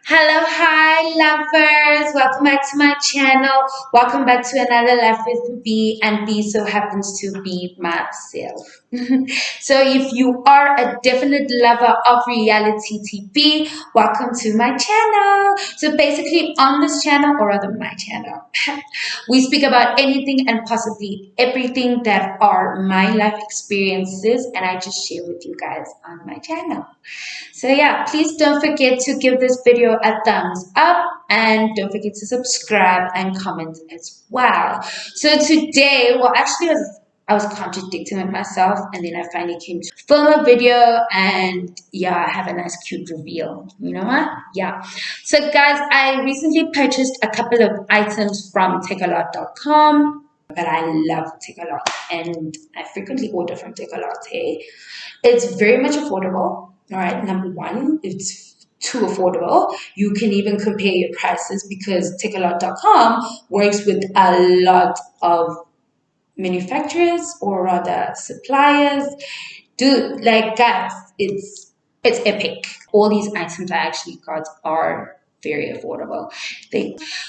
Hello, hi, lovers. Welcome back to my channel. Welcome back to another Life with B, and B so happens to be myself. So, if you are a definite lover of reality TV, welcome to my channel. So, basically, on this channel, or rather, my channel, we speak about anything and possibly everything that are my life experiences, and I just share with you guys on my channel. So yeah, please don't forget to give this video a thumbs up and don't forget to subscribe and comment as well. So today, well actually I was contradicting with myself and then I finally came to film a video and yeah, I have a nice cute reveal. You know what? Yeah. So guys, I recently purchased a couple of items from takealot.com. But I love takealot and I frequently order from takealot. Hey, it's very much affordable. All right, number one, it's too affordable. You can even compare your prices because takealot.com works with a lot of manufacturers or rather suppliers. Dude, like guys, it's epic. All these items I actually got are very affordable.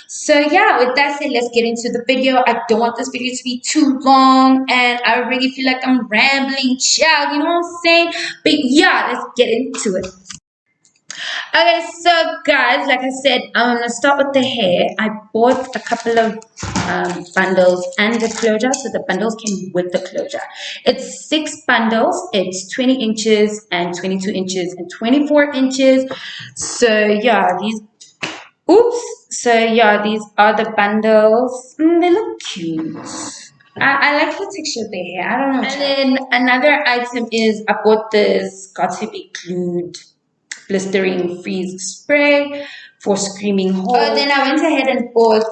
So yeah, with that said, let's get into the video. I don't want this video to be too long and I really feel like I'm rambling, child, you know what I'm saying? But yeah, let's get into it. Okay, so guys, like I said, I'm gonna start with the hair. I bought a couple of bundles and the closure, so the bundles came with the closure. It's 6 bundles. It's 20 inches and 22 inches and 24 inches. So yeah, these are the bundles. They look cute. I like the texture of the hair. I don't know. And then another item is I bought this got to be glued blistering freeze spray for screaming holes. Oh, then I went ahead and bought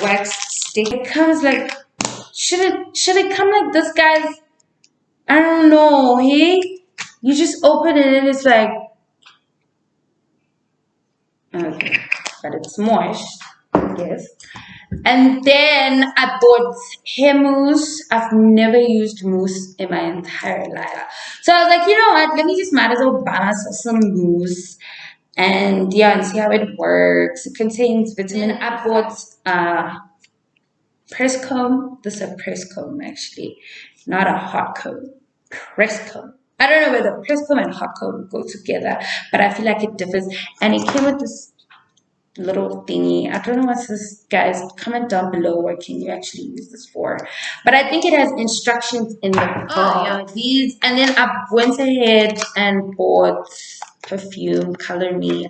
wax stick. It comes like should it come like this, guys? I don't know. Hey, you just open it and it's like okay, but it's moist, I guess. And then I bought hair mousse. I've never used mousse in my entire life. So I was like, you know what? Let me just might as well buy myself some mousse. And yeah, and see how it works. It contains vitamin. I bought press comb. This is a press comb actually, not a hot comb. Press comb. I don't know whether press comb and hot comb go together, but I feel like it differs. And it came with this little thingy. I don't know what's this, guys. Comment down below what can you actually use this for. But I think it has instructions in the yeah, these. And then I went ahead and bought perfume, Color Me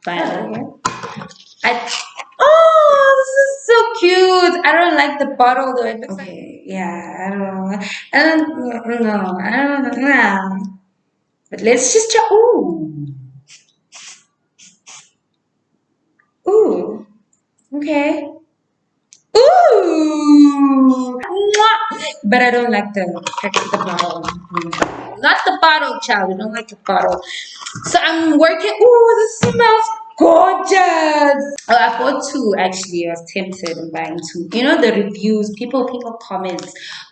Violet. This is so cute. I don't like the bottle though. It looks okay, yeah, I don't know. But let's just try. Ooh, okay. Ooh, but I don't like the bottle. Not the bottle, child. I don't like the bottle. So I'm working. Ooh, this smells gorgeous. Oh, I bought two actually. I was tempted in buying two. You know the reviews. People comment.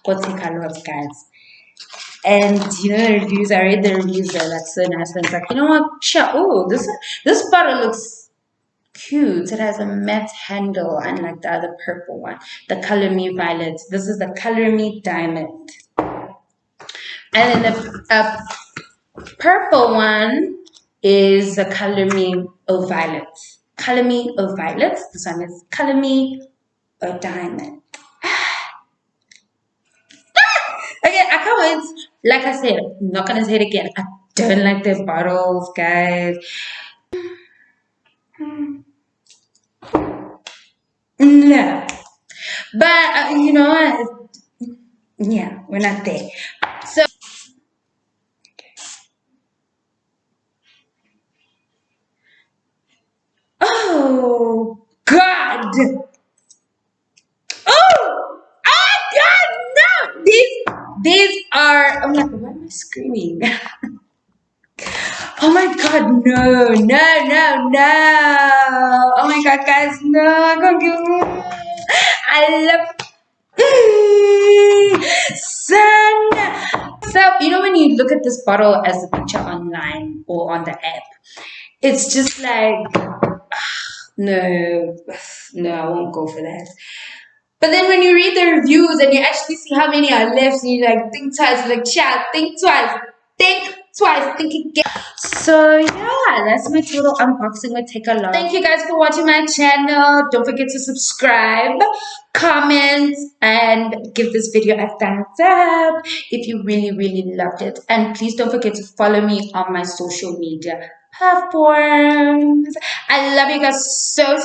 Go take a lot, guys. And you know the reviews. I read the reviews. They're like so nice. And it's like, you know what? Sure. Oh, this bottle looks cute. It has a matte handle, unlike the other purple one. The Color Me Violet. This is the Color Me Diamond. And then the purple one is the Color Me O Violet. Color Me O Violet. This one is Color Me O Diamond. Okay, I can't wait. Like I said, I'm not gonna say it again. I don't like the bottles, guys. No. But you know what? Yeah, we're not there. So oh God. Oh God, no! These are I'm like, why am I screaming? Oh my God, no. Oh my God, guys, no, don't give me. I love son. So you know when you look at this bottle as a picture online or on the app, It's just like, no, no, I won't go for that. But then when you read the reviews and you actually see how many are left, and you like think twice, like chat, think twice, think again. So yeah, that's my total unboxing with Takealot. Thank you guys for watching my channel. Don't forget to subscribe, comment, and give this video a thumbs up if you really loved it. And please don't forget to follow me on my social media platforms. I love you guys so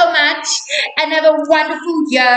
much, and have a wonderful year.